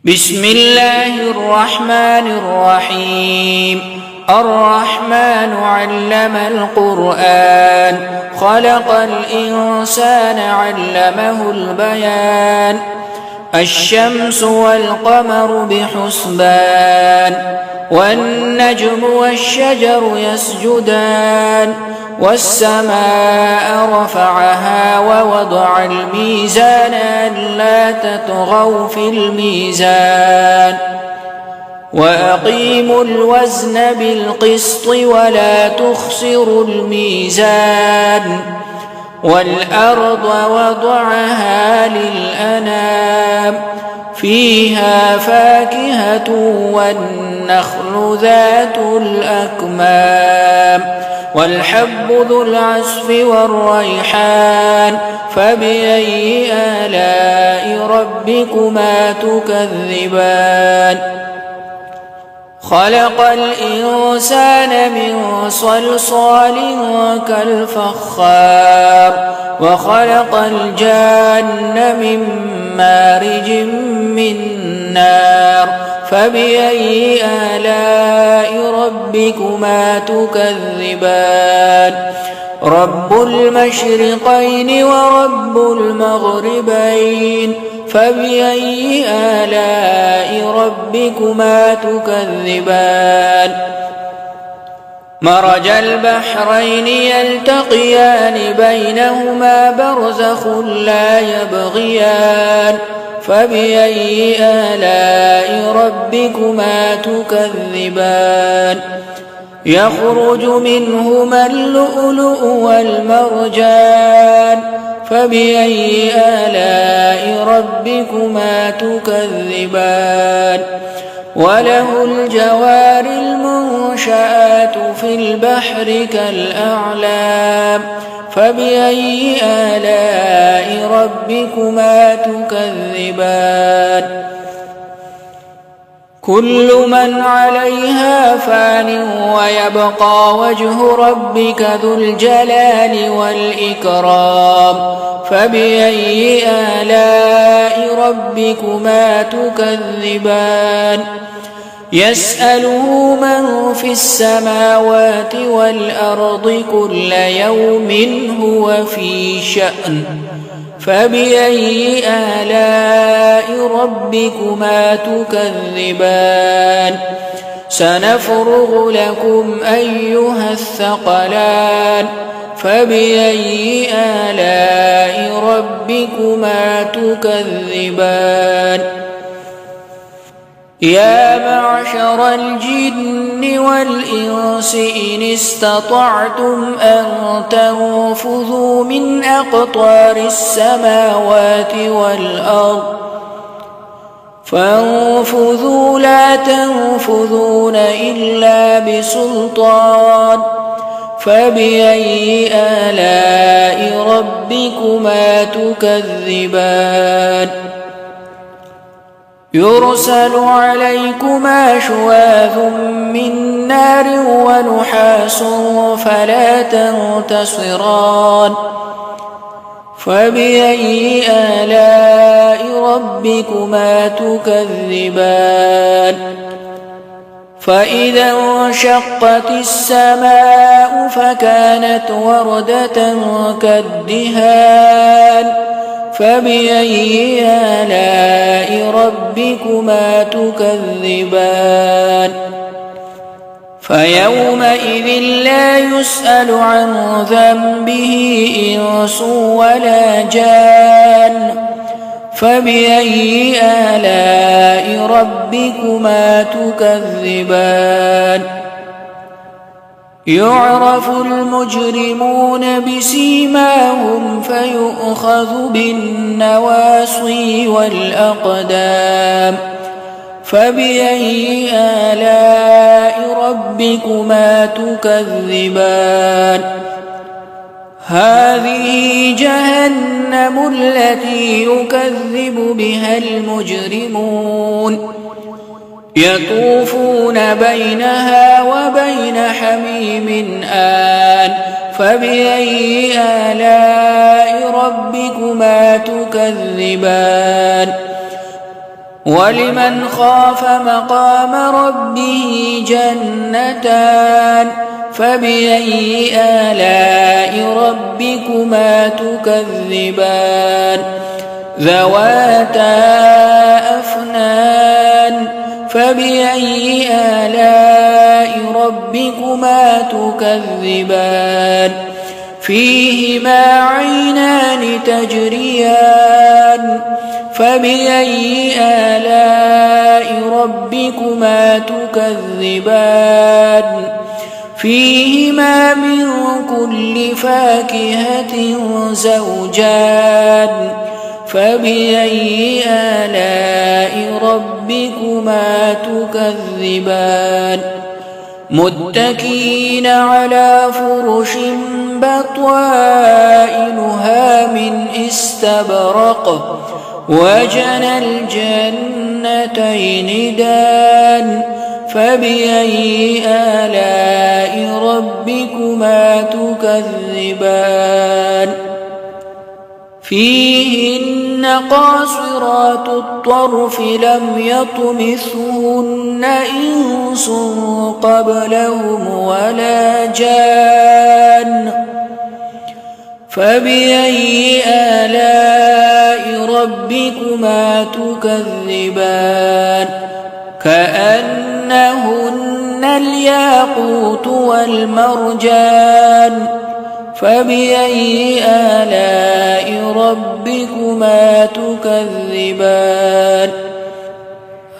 بسم الله الرحمن الرحيم. الرحمن علم القرآن، خلق الإنسان علمه البيان. الشمس والقمر بحسبان، والنجم والشجر يسجدان. والسماء رفعها ووضع الميزان ألا تطغوا في الميزان وأقيموا الوزن بالقسط ولا تخسروا الميزان. والأرض وضعها للأنام، فيها فاكهة والنخل ذات الأكمام والحب ذو العصف والريحان. فبأي آلاء ربكما تكذبان؟ خلق الإنسان من صلصال كالفخار، وخلق الجان من مارج من نار. فبأي آلاء ربكما تكذبان؟ رب المشرقين ورب المغربين. فبأي آلاء ربكما تكذبان؟ مرج البحرين يلتقيان بينهما برزخ لا يبغيان. فبأي آلاء ربكما تكذبان؟ يخرج منهما اللؤلؤ والمرجان. فبأي آلاء ربكما تكذبان؟ وله الجوار المنشآت في البحر كالأعلام. فبأي آلاء ربكما تكذبان؟ كل من عليها فان ويبقى وجه ربك ذو الجلال والإكرام. فبأي آلاء ربكما تكذبان؟ يسأله من في السماوات والأرض كل يوم هو في شأن. فبأي آلاء ربكما تكذبان؟ سنفرغ لكم أيها الثقلان. فبأي آلاء ربكما تكذبان؟ يا معشر الجن والإنس إن استطعتم أن تنفذوا من أقطار السماوات والأرض فانفذوا لا تنفذون إلا بسلطان. فبأي آلاء ربكما تكذبان؟ يرسل عليكما شواظ من نار ونحاس فلا تنتصران. فبأي آلاء ربكما تكذبان؟ فإذا انشقت السماء فكانت وردة كالدهان. فبأي آلاء ربكما تكذبان؟ فيومئذ لا يسأل عن ذنبه إنس ولا جان. فبأي آلاء ربكما تكذبان؟ يعرف المجرمون بسيماهم فيؤخذ بالنواصي والأقدام. فبأي آلاء ربكما تكذبان؟ هذه جهنم التي يكذب بها المجرمون، يطوفون بينها وبين حميم آن. فبأي آلاء ربكما تكذبان؟ ولمن خاف مقام ربه جنتان فبأي آلاء ربكما تكذبان ذواتا أفنان فبأي آلاء ربكما تكذبان فيهما عينان تجريان فبأي آلاء ربكما تكذبان فيهما من كل فاكهة زوجان فبأي آلاء ربكما تكذبان متكئين على فرش بطائنها من استبرق وجنى الجنتين دان فبأي آلاء ربكما تكذبان فيهن قاصرات الطرف لم يطمثهن إنس قبلهم ولا جان فبأي آلاء ربكما تكذبان كأنهن الياقوت والمرجان فبأي آلاء ربكما تكذبان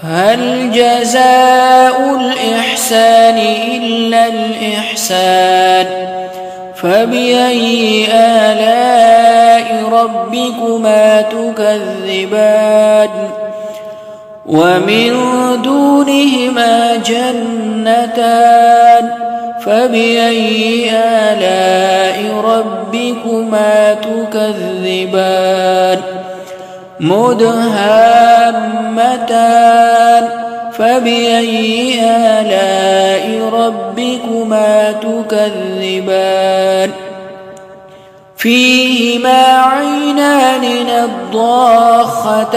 هل جزاء الإحسان إلا الإحسان فبأي آلاء ربكما تكذبان ومن دونهما جنتان فبأي آلاء ربكما تكذبان مدهامتان فبأي آلاء ربكما تكذبان فيهما عينان نضاختان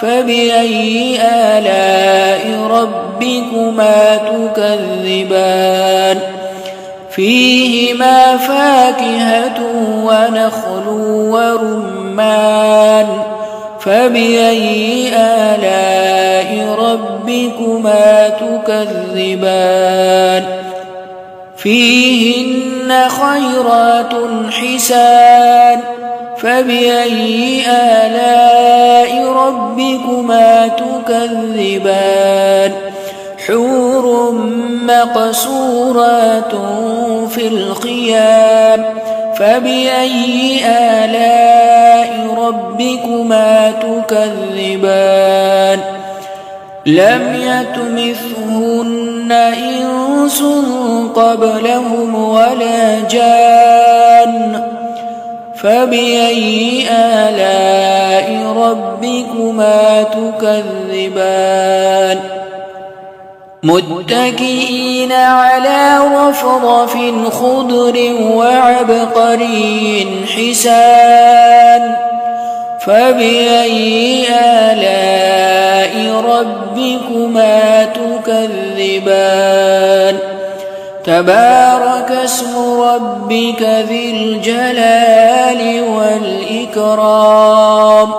فبأي آلاء ربكما تكذبان فيهما فاكهة ونخل ورمان فبأي آلاء ربكما تكذبان فيهن خيرات حسان فبأي آلاء ربكما تكذبان حور مقصورات في الخيام فبأي آلاء ربكما تكذبان لم يطمثهن إنس قبلهم ولا جان فبأي آلاء ربكما تكذبان متكئين على رفرف خضر وعبقري حسان فبأي آلاء ربكما تكذبان تبارك اسم ربك ذي الجلال والإكرام